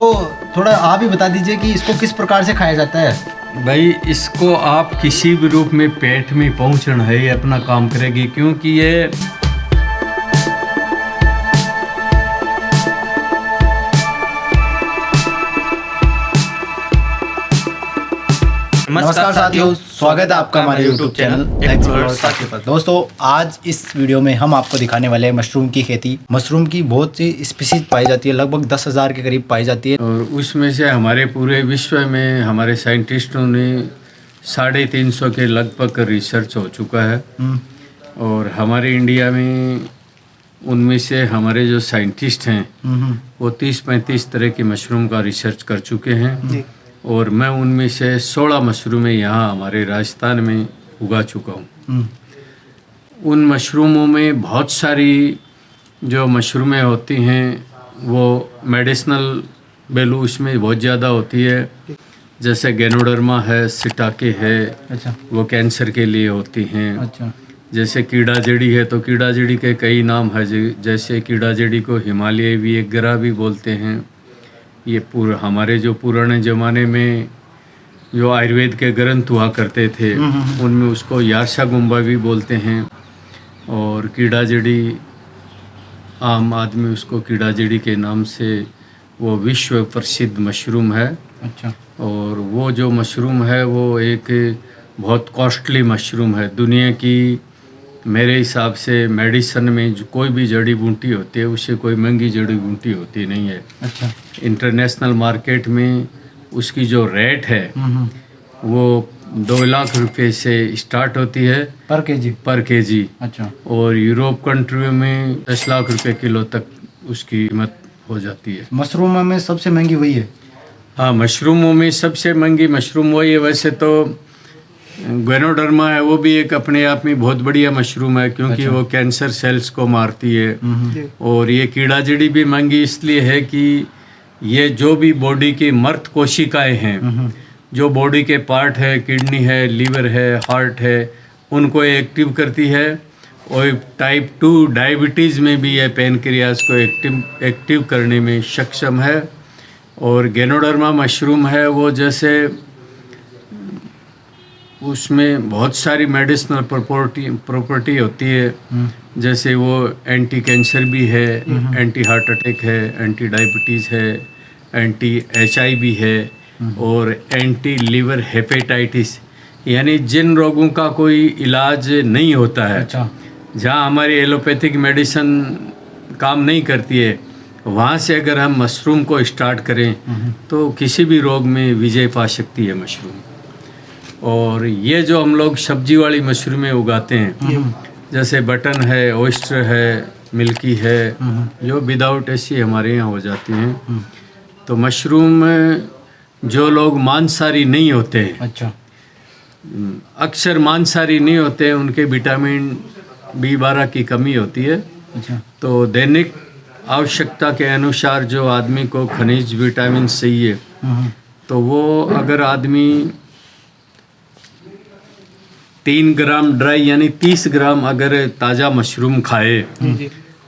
तो थोड़ा आप ही बता दीजिए कि इसको किस प्रकार से खाया जाता है। भाई इसको आप किसी भी रूप में पेट में पहुंचना है, ये अपना काम करेगी, क्योंकि ये नमस्कार साथियों, स्वागत है आपका हमारे YouTube चैनल एक्सप्लोरर साथी पर। दोस्तों, आज इस वीडियो में हम आपको दिखाने वाले हैं मशरूम की खेती। मशरूम की बहुत सी स्पीशीज पाई जाती है, लगभग 10,000 के करीब पाई जाती है। और उसमें से हमारे पूरे विश्व में हमारे साइंटिस्टों ने 350 के लगभग रिसर्च हो चुका है। और हमारे इंडिया में उनमें से हमारे जो साइंटिस्ट हैं वो 30-35 तरह की मशरूम का रिसर्च कर चुके हैं। और मैं उनमें से 16 मशरूमें यहाँ हमारे राजस्थान में उगा चुका हूँ। उन मशरूमों में बहुत सारी जो मशरूमें होती हैं वो मेडिसिनल वैल्यू उसमें बहुत ज़्यादा होती है। जैसे गैनोडर्मा है, सिटाके है, अच्छा, वो कैंसर के लिए होती हैं। अच्छा, जैसे कीड़ा जड़ी है तो कीड़ा जड़ी के कई नाम है, जैसे कीड़ा जड़ी को हिमालय विएग्रा भी बोलते हैं। ये हमारे जो पुराने ज़माने में जो आयुर्वेद के ग्रंथ हुआ करते थे उनमें उसको यारसा गुम्बा भी बोलते हैं। और कीड़ा जड़ी आम आदमी उसको कीड़ा जड़ी के नाम से वो विश्व प्रसिद्ध मशरूम है। अच्छा, और वो जो मशरूम है वो एक बहुत कॉस्टली मशरूम है। दुनिया की मेरे हिसाब से मेडिसन में जो कोई भी जड़ी बूटी होती है उससे कोई महंगी जड़ी बूटी होती नहीं है। अच्छा, इंटरनेशनल मार्केट में उसकी जो रेट है वो 2 लाख रुपए से स्टार्ट होती है पर केजी। अच्छा। और यूरोप कंट्रियों में 10 लाख रुपए किलो तक उसकी कीमत हो जाती है। मशरूम में सबसे महंगी वही है। हाँ, मशरूमों में सबसे महंगी मशरूम वही है। वैसे तो गैनोडर्मा है, वो भी एक अपने आप में बहुत बढ़िया मशरूम है, क्योंकि वो कैंसर सेल्स को मारती है। और ये कीड़ा जड़ी भी महंगी इसलिए है कि ये जो भी बॉडी की मर्त कोशिकाएं हैं, जो बॉडी के पार्ट है, किडनी है, लीवर है, हार्ट है, उनको एक्टिव करती है। और टाइप 2 डायबिटीज़ में भी ये पैनक्रियाज को एक्टिव करने में सक्षम है। और गैनोडर्मा मशरूम है वो जैसे उसमें बहुत सारी मेडिसिनल प्रॉपर्टी होती है। जैसे वो एंटी कैंसर भी है, एंटी हार्ट अटैक है, एंटी डायबिटीज़ है, एंटी HIV है और एंटी लिवर हेपेटाइटिस, यानी जिन रोगों का कोई इलाज नहीं होता है, अच्छा, जहाँ हमारी एलोपैथिक मेडिसिन काम नहीं करती है, वहाँ से अगर हम मशरूम को स्टार्ट करें तो किसी भी रोग में विजय पा सकती है मशरूम। और ये जो हम लोग सब्जी वाली मशरूमें उगाते हैं, जैसे बटन है, ओयस्टर है, मिल्की है, जो विदाउट ऐसी हमारे यहाँ हो जाती हैं। तो मशरूम जो लोग मांसाहारी नहीं होते हैं, अच्छा, अक्सर मांसाहारी नहीं होते हैं, उनके विटामिन B12 की कमी होती है। अच्छा, तो दैनिक आवश्यकता के अनुसार जो आदमी को खनिज विटामिन चाहिए, तो वो अगर आदमी 3 ग्राम ड्राई यानी 30 ग्राम अगर ताज़ा मशरूम खाए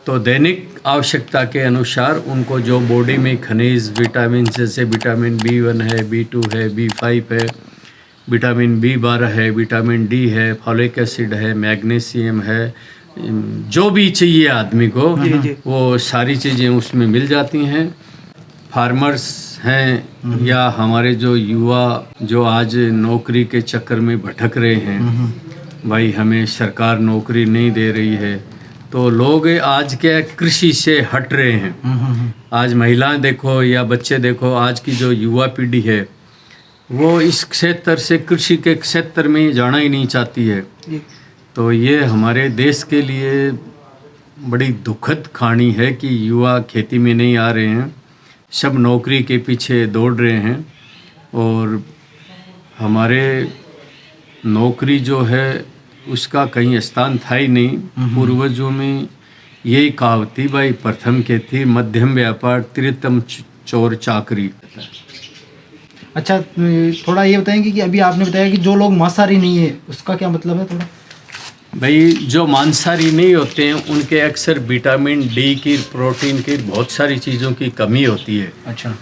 तो दैनिक आवश्यकता के अनुसार उनको जो बॉडी में खनिज विटामिन जैसे विटामिन B1 है, B2 है, B5 है, विटामिन B12 है, विटामिन D है, फॉलिक एसिड है, मैग्नीशियम है, जो भी चाहिए आदमी को वो सारी चीज़ें उसमें मिल जाती हैं। फार्मर्स हैं या हमारे जो युवा जो आज नौकरी के चक्कर में भटक रहे हैं, भाई हमें सरकार नौकरी नहीं दे रही है, तो लोग आज के कृषि से हट रहे हैं। आज महिलाएं देखो या बच्चे देखो, आज की जो युवा पीढ़ी है वो इस क्षेत्र से, कृषि के क्षेत्र में जाना ही नहीं चाहती है। तो ये हमारे देश के लिए बड़ी दुखद कहानी है कि युवा खेती में नहीं आ रहे हैं, सब नौकरी के पीछे दौड़ रहे हैं। और हमारे नौकरी जो है उसका कहीं स्थान था ही नहीं। पूर्वजों में यही कहावत थी, भाई प्रथम खेती मध्यम व्यापार तृतीयम चोर चाकरी। अच्छा, थोड़ा ये बताएंगे कि अभी आपने बताया कि जो लोग मांसाहारी नहीं है, उसका क्या मतलब है थोड़ा? भाई जो मांसाहारी नहीं होते हैं उनके अक्सर विटामिन D की, प्रोटीन की, बहुत सारी चीज़ों की कमी होती है। अच्छा,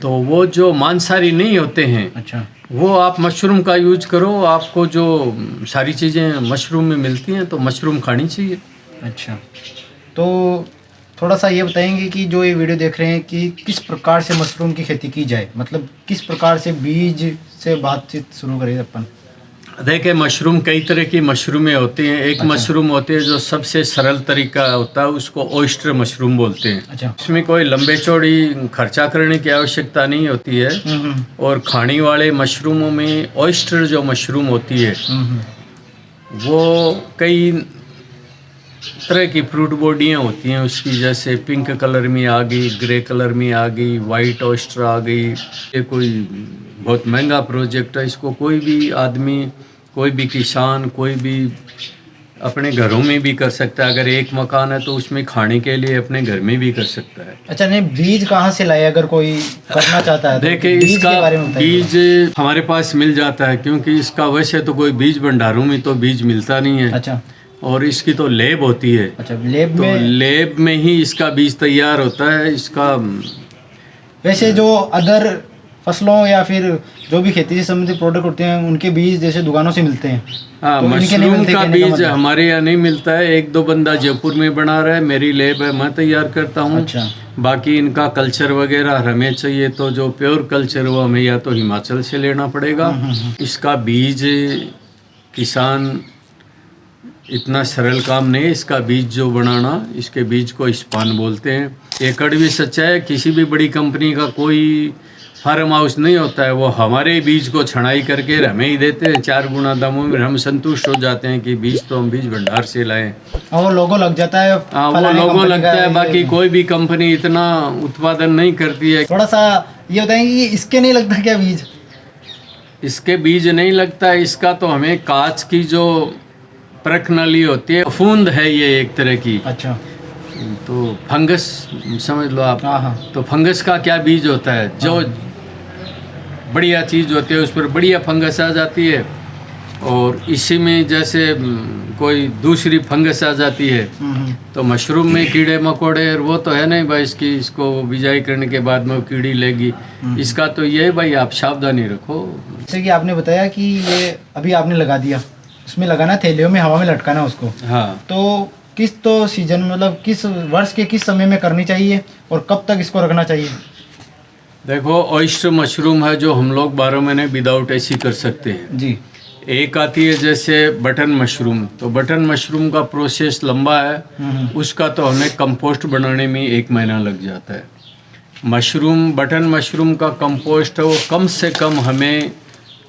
तो वो जो मांसाहारी नहीं होते हैं अच्छा। वो आप मशरूम का यूज करो, आपको जो सारी चीज़ें मशरूम में मिलती हैं तो मशरूम खानी चाहिए। अच्छा, तो थोड़ा सा ये बताएंगे कि जो ये वीडियो देख रहे हैं कि किस प्रकार से मशरूम की खेती की जाए, मतलब किस प्रकार से बीज से बातचीत शुरू करें अपन। देखिए, मशरूम कई तरह की मशरूमें होती हैं। एक अच्छा। मशरूम होती है जो सबसे सरल तरीका होता है, उसको ऑयस्टर मशरूम बोलते हैं। अच्छा। इसमें कोई लंबे चौड़ी खर्चा करने की आवश्यकता नहीं होती है। और खाने वाले मशरूमों में ऑयस्टर जो मशरूम होती है वो कई तरह की फ्रूट बॉडियाँ होती हैं उसकी, जैसे पिंक कलर में आ गई, ग्रे कलर में आ गई, वाइट ऑयस्टर आ गई। ये कोई बहुत महंगा प्रोजेक्ट है, इसको कोई भी आदमी, कोई भी किसान, कोई भी अपने घरों में भी कर सकता है। अगर एक मकान है तो उसमें खाने के लिए अपने घर में भी कर सकता है। अच्छा, नहीं बीज कहाँ से लाए अगर कोई करना चाहता है तो? देखिए, बीज इसका के बारे में बताइए। बीज हमारे पास मिल जाता है, क्योंकि इसका वैसे तो कोई बीज भंडारों में तो बीज मिलता नहीं है। अच्छा। और इसकी तो लैब होती है। अच्छा, लेब तो में लैब में ही इसका बीज तैयार होता है। इसका वैसे जो अदर फसलों या फिर जो भी खेती से संबंधित प्रोडक्ट होते हैं उनके बीज जैसे दुकानों से मिलते हैं। हाँ, तो इनके नहीं मशरूम मिलते का कहने का बीज मतलब? हमारे यहाँ नहीं मिलता है। एक दो बंदा जयपुर में बना रहा है, मेरी लैब है, मैं तैयार करता हूँ। अच्छा। बाकी इनका कल्चर वगैरह हमें चाहिए तो जो प्योर कल्चर वो हमें या तो हिमाचल से लेना पड़ेगा। इसका बीज किसान इतना सरल काम नहीं है। इसका बीज जो बनाना, इसके बीज को स्पान बोलते हैं। ये कड़वी सच्चाई है, किसी भी बड़ी कंपनी का कोई फार्म हाउस नहीं होता है, वो हमारे बीज को छनाई करके हमें ही देते हैं 4 गुना दामों में। हम संतुष्ट हो जाते हैं कि बीज तो हम बीज भंडार से लाएं। और वो लोगो लग जाता है। हाँ, वो फलाने लोगो कंपनी लगता का है। बाकी ये। कोई भी कंपनी इतना उत्पादन नहीं करती है। थोड़ा सा ये बताएंगे कि इसके नहीं लगता क्या बीज? इसके बीज नहीं लगता है। इसका तो हमें कांच की जो परख नली होती है, फूंद है ये एक तरह की। अच्छा। तो फंगस समझ लो आप। हाँ हाँ। तो फंगस का क्या बीज होता है, जो बढ़िया चीज़ होती है उस पर बढ़िया फंगस आ जाती है। और इसी में जैसे कोई दूसरी फंगस आ जाती है तो मशरूम में कीड़े मकोड़े, और वो तो है नहीं भाई, इसको बिजाई करने के बाद में वो कीड़ी लेगी। इसका तो ये है भाई, आप सावधानी रखो। जैसे कि आपने बताया कि ये अभी आपने लगा दिया, उसमें लगाना थैलियों में हवा में लटकाना उसको। हाँ, तो किस तो सीजन मतलब किस वर्ष के किस समय में करनी चाहिए और कब तक इसको रखना चाहिए? देखो, ऑयस्टर मशरूम है जो हम लोग 12 महीने विदाउट ऐसी कर सकते हैं। जी। एक आती है जैसे बटन मशरूम, तो बटन मशरूम का प्रोसेस लंबा है। उसका तो हमें कंपोस्ट बनाने में 1 महीना लग जाता है। बटन मशरूम का कंपोस्ट है वो कम से कम हमें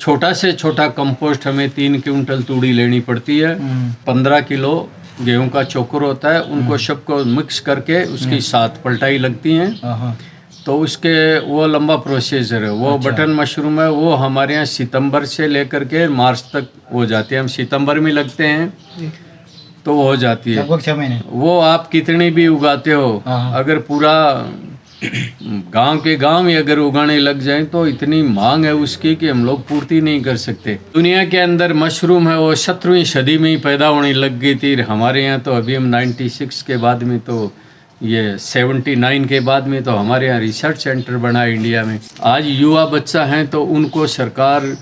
छोटा से छोटा कंपोस्ट हमें 3 क्विंटल तूड़ी लेनी पड़ती है। 15 किलो गेहूं का चोकर होता है, उनको सबको मिक्स करके उसकी 7 पलटाई लगती हैं। हाँ। तो उसके वो लंबा प्रोसीजर है। वो अच्छा। बटन मशरूम है, वो हमारे यहाँ सितंबर से लेकर के मार्च तक हो जाती है। हम सितंबर में लगते हैं तो वो हो जाती है लगभग 6 महीने। वो आप कितनी भी उगाते हो, हाँ। अगर पूरा गांव के गांव ही अगर उगाने लग जाएं तो इतनी मांग है उसकी कि हम लोग पूर्ति नहीं कर सकते। दुनिया के अंदर मशरूम है वो 17वीं सदी में ही पैदा होने लग गई थी। हमारे यहाँ तो अभी हम 96 के बाद में, तो ये 79 के बाद में तो हमारे यहाँ रिसर्च सेंटर बना है इंडिया में। आज युवा बच्चा हैं तो उनको सरकार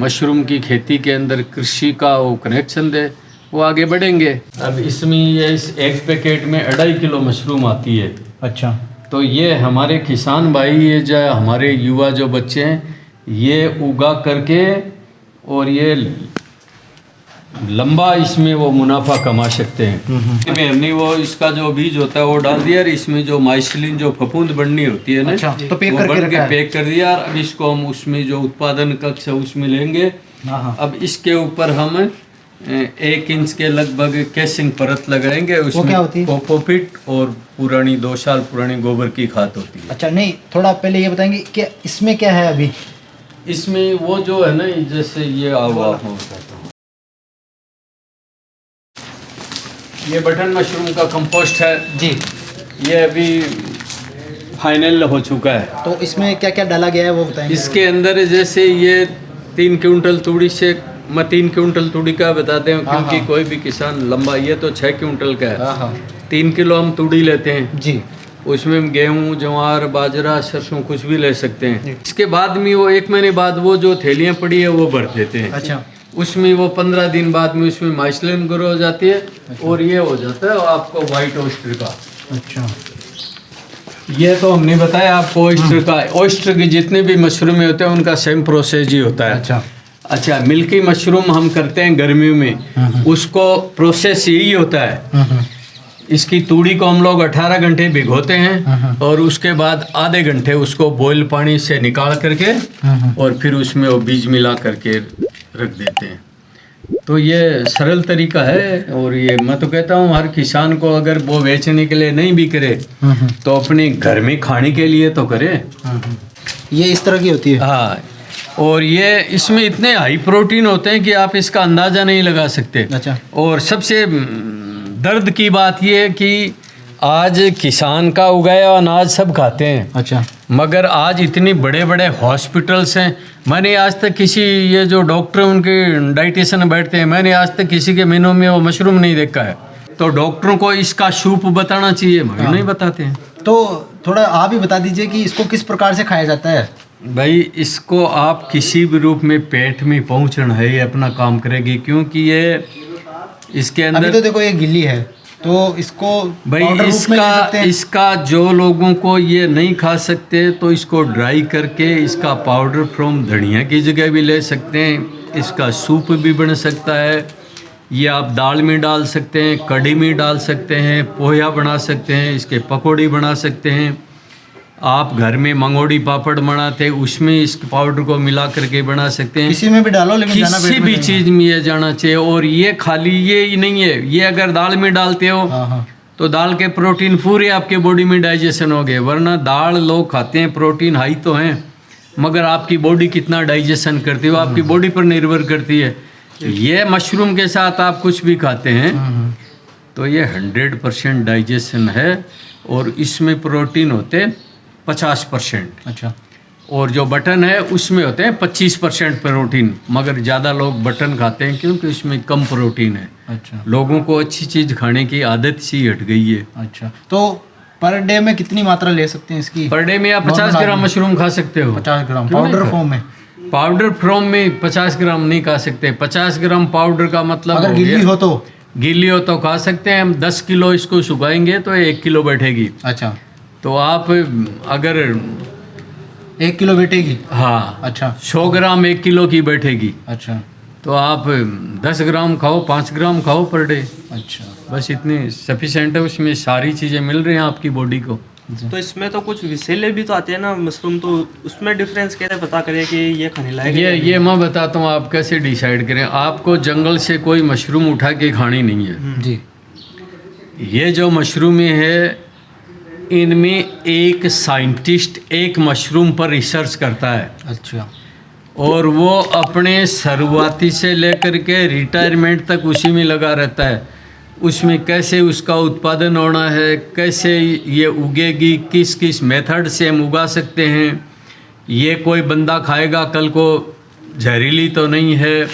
मशरूम की खेती के अंदर कृषि का वो कनेक्शन दे, वो आगे बढ़ेंगे। अब इसमें ये इस एक पैकेट में 2.5 किलो मशरूम आती है। अच्छा। तो ये हमारे किसान भाई, ये जो हमारे युवा जो बच्चे हैं, ये उगा करके और ये लंबा इसमें वो मुनाफा कमा सकते हैं। इसमें हमने वो इसका जो बीज होता है वो डाल दिया, और इसमें जो माइसिलिन जो फफूंद बननी होती है ना, अच्छा, तो पैक वो करके बन रखा के है। पैक कर दिया। अब इसको हम उसमें जो उत्पादन कक्ष है उसमें लेंगे। हाँ। अब इसके ऊपर हम 1 इंच के लगभग कैसिंग परत लगाएंगे। उसमें क्या होती है? कोकोपीट और पुरानी 2 साल पुरानी गोबर की खाद होती है। अच्छा, नहीं थोड़ा पहले ये बताएंगे कि इसमें क्या है अभी? इसमें वो जो है ना, जैसे ये ये बटन मशरूम का कंपोस्ट है जी। ये अभी फाइनल हो चुका है। तो इसमें क्या क्या डाला गया है वो बताएंगे? इसके अंदर जैसे ये 3 क्विंटल तूड़ी से, मैं 3 क्विंटल तूड़ी का बता दें क्योंकि हाँ। कोई भी किसान लंबा, ये तो 6 क्विंटल का है। हाँ। 3 किलो हम तूड़ी लेते हैं, जी। उसमें गेहूँ, ज्वार, बाजरा, सरसों कुछ भी ले सकते हैं। इसके बाद में वो 1 महीने बाद वो जो थैलियाँ पड़ी है वो भर देते हैं। अच्छा। उसमें वो 15 दिन बाद में उसमें माइसलिन ग्रो हो जाती है। और ये हो जाता है आपको वाइट ऑयस्टर का। अच्छा। ये तो हमने बताया आपको ऑयस्टर का। ऑयस्टर के जितने भी मशरूम होते हैं उनका सेम प्रोसेस ही होता है। अच्छा, मिल्की मशरूम हम करते हैं गर्मियों में, उसको प्रोसेस यही होता है। इसकी तूड़ी को हम लोग 18 घंटे भिगोते हैं और उसके बाद आधे घंटे उसको बॉयल पानी से निकाल करके और फिर उसमें वो बीज मिला करके रख देते हैं। तो ये सरल तरीका है। और ये मैं तो कहता हूँ हर किसान को अगर वो बेचने के लिए नहीं भी करे तो अपने घर में खाने के लिए तो करे। ये इस तरह की होती है। हाँ, और ये इसमें इतने हाई प्रोटीन होते हैं कि आप इसका अंदाज़ा नहीं लगा सकते। अच्छा। और सबसे दर्द की बात ये है कि आज किसान का उगाया अनाज सब खाते हैं। अच्छा। मगर आज इतनी बड़े बड़े हॉस्पिटल्स हैं, मैंने आज तक किसी, ये जो डॉक्टर उनके डाइटिशियन बैठते हैं, मैंने आज तक किसी के मेनू में वो मशरूम नहीं देखा है। तो डॉक्टरों को इसका सूप बताना चाहिए, मगर नहीं बताते हैं। तो थोड़ा आप ही बता दीजिए कि इसको किस प्रकार से खाया जाता है। भाई इसको आप किसी भी रूप में पेट में पहुंचना है, ये अपना काम करेगी। क्योंकि ये इसके अंदर अभी तो देखो ये गिल्ली है, तो इसको भाई पाउडर रूप में ले सकते हैं। इसका जो लोगों को ये नहीं खा सकते तो इसको ड्राई करके इसका पाउडर फ्रॉम धनिया की जगह भी ले सकते हैं। इसका सूप भी बन सकता है। ये आप दाल में डाल सकते हैं, कढ़ी में डाल सकते हैं, पोहा बना सकते हैं, इसके पकौड़ी बना सकते हैं। आप घर में मंगोड़ी पापड़ बनाते हैं उसमें इस पाउडर को मिला करके बना सकते हैं। किसी में भी डालो, लेकिन जाना किसी पेट में भी नहीं। चीज़ में ये जाना चाहिए। और ये खाली ये ही नहीं है, ये अगर दाल में डालते हो हाँ। तो दाल के प्रोटीन पूरे आपके बॉडी में डाइजेशन हो गए। वरना दाल लोग खाते हैं, प्रोटीन हाई तो हैं, मगर आपकी बॉडी कितना डाइजेशन करती है वो आपकी बॉडी पर निर्भर करती है। ये मशरूम के साथ आप कुछ भी खाते हैं तो ये 100% डाइजेशन है। और इसमें प्रोटीन होते 50%। अच्छा। और जो बटन है उसमें होते हैं 25% प्रोटीन, मगर ज़्यादा लोग बटन खाते हैं क्योंकि उसमें कम प्रोटीन है। अच्छा। लोगों को अच्छी चीज़ खाने की आदत सी हट गई है। अच्छा, तो पर डे में कितनी मात्रा ले सकते हैं इसकी? पर डे में आप 50 ग्राम मशरूम खा सकते हो। 50 ग्राम क्यों नहीं पाउडर खा- फॉर्म में? पाउडर फ्रॉम में 50 ग्राम नहीं खा सकते। 50 ग्राम पाउडर का मतलब अगर हो गिल्ली गया- हो तो? गीली हो तो खा सकते हैं। हम 10 किलो इसको सुखाएंगे तो 1 किलो बैठेगी। अच्छा। तो आप अगर 1 किलो बैठेगी? हाँ, अच्छा। 100 ग्राम 1 किलो की बैठेगी। अच्छा। तो आप 10 ग्राम खाओ, 5 ग्राम खाओ पर डे, अच्छा। बस इतनी सफिशेंट है। उसमें सारी चीज़ें मिल रही हैं आपकी बॉडी को। तो इसमें तो कुछ विषैले भी तो आते हैं ना मशरूम, तो उसमें डिफरेंस कैसे पता करें कि ये खाने लायक है? ये मैं बताता हूँ आप कैसे डिसाइड करें। आपको जंगल से कोई मशरूम उठा के खानी नहीं है जी। ये जो मशरूमें है इनमें एक साइंटिस्ट एक मशरूम पर रिसर्च करता है। अच्छा। और वो अपने शुरुआती से लेकर के रिटायरमेंट तक उसी में लगा रहता है। उसमें कैसे उसका उत्पादन होना है, कैसे ये उगेगी, किस किस मेथड से हम उगा सकते हैं, ये कोई बंदा खाएगा कल को जहरीली तो नहीं है।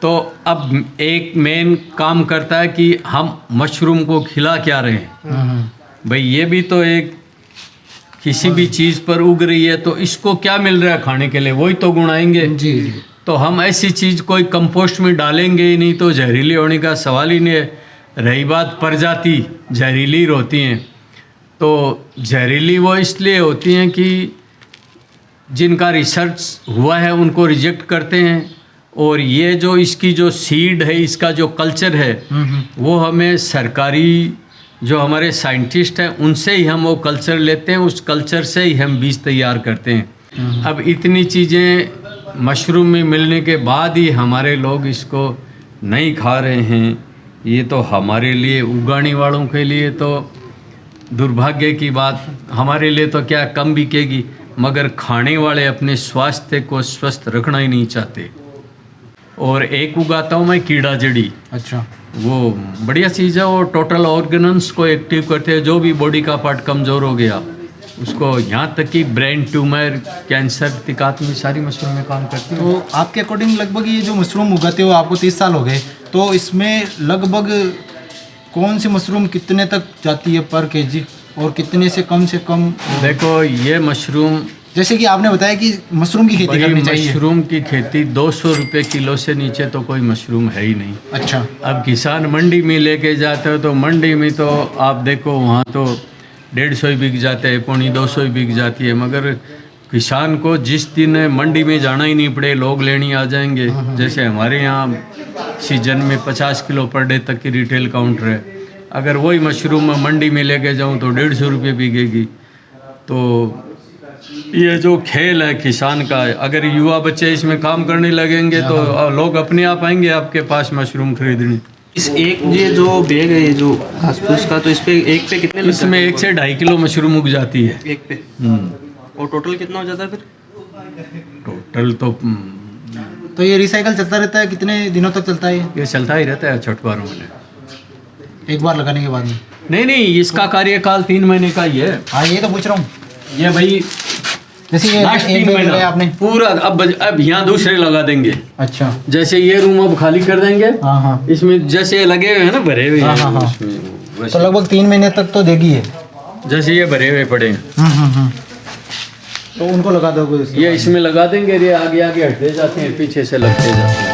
तो अब एक मेन काम करता है कि हम मशरूम को खिला क्या रहे हैं। भाई ये भी तो एक किसी भी चीज़ पर उग रही है तो इसको क्या मिल रहा है खाने के लिए, वही तो गुण आएंगे। जी। तो हम ऐसी चीज़ कोई कंपोस्ट में डालेंगे ही नहीं तो जहरीली होने का सवाल ही नहीं है। रही बात प्रजाति, जहरीली होती हैं तो जहरीली वो इसलिए होती हैं कि जिनका रिसर्च हुआ है उनको रिजेक्ट करते हैं। और ये जो इसकी जो सीड है, इसका जो कल्चर है वो हमें सरकारी जो हमारे साइंटिस्ट हैं उनसे ही हम वो कल्चर लेते हैं, उस कल्चर से ही हम बीज तैयार करते हैं। अब इतनी चीज़ें मशरूम में मिलने के बाद ही हमारे लोग इसको नहीं खा रहे हैं। ये तो हमारे लिए, उगाने वालों के लिए तो दुर्भाग्य की बात। हमारे लिए तो क्या कम बिकेगी, मगर खाने वाले अपने स्वास्थ्य को स्वस्थ रखना ही नहीं चाहते। और एक उगाता हूँ मैं कीड़ा जड़ी। अच्छा। वो बढ़िया चीज़ है, वो टोटल ऑर्गेनल्स को एक्टिव करते हैं। जो भी बॉडी का पार्ट कमज़ोर हो गया उसको, यहाँ तक कि ब्रेन ट्यूमर, कैंसर, तिकात में सारी मशरूम में काम करती है। तो आपके अकॉर्डिंग लगभग ये जो मशरूम उगाते हो, आपको 30 साल हो गए, तो इसमें लगभग कौन सी मशरूम कितने तक जाती है पर केजी? और कितने से कम देखो ये मशरूम, जैसे कि आपने बताया कि मशरूम की खेती भाई करनी चाहिए। मशरूम की खेती 200 रुपये किलो से नीचे तो कोई मशरूम है ही नहीं। अच्छा। अब किसान मंडी में लेके जाते हो तो मंडी में तो आप देखो वहाँ तो 150 ही बिक जाते हैं, 250 ही बिक जाती है, मगर किसान को जिस दिन मंडी में जाना ही नहीं पड़े, लोग लेने आ जाएंगे। जैसे हमारे यहाँ सीजन में 50 किलो पर डे तक की रिटेल काउंटर है, अगर वही मशरूम मैं मंडी में लेके जाऊँ तो 150 रुपये बिकेगी। तो ये जो खेल है किसान का, अगर युवा बच्चे इसमें काम करने लगेंगे तो लोग अपने आप आएंगे आपके पास मशरूम खरीदने। इस एक ये जो बैग है, ये जो घास फूस का, तो इस पे एक पे कितने लग इसमें जाते 1 से 2.5 किलो मशरूम उग जाती है। हैं? एक पे। और टोटल कितना हो जाता है फिर? टोटल तो तो ये रिसाइकल चलता रहता है, कितने दिनों तक चलता है ये चलता ही रहता है छठवारों में। एक बार लगाने के बाद में? नहीं, इसका कार्यकाल 3 महीने का ही है। हाँ, ये तो पूछ रहा हूँ। ये भाई जैसे ये लास्ट एक 3 बैग महीना लगाया आपने। पूरा, अब यहाँ दूसरे लगा देंगे। अच्छा। जैसे ये रूम अब खाली कर देंगे, हाँ हाँ। इसमें जैसे लगे हुए हैं ना, भरे हुए हाँ, हैं हाँ, हाँ। उसमें, तो वैसे लगभग 3 महीने तक तो देगी है। जैसे ये भरे हुए पड़े हैं, तो उनको लगा दोगे? ये इसमें लगा देंगे, ये आगे आगे हटते जाते हैं, पीछे से लगते जाते हैं।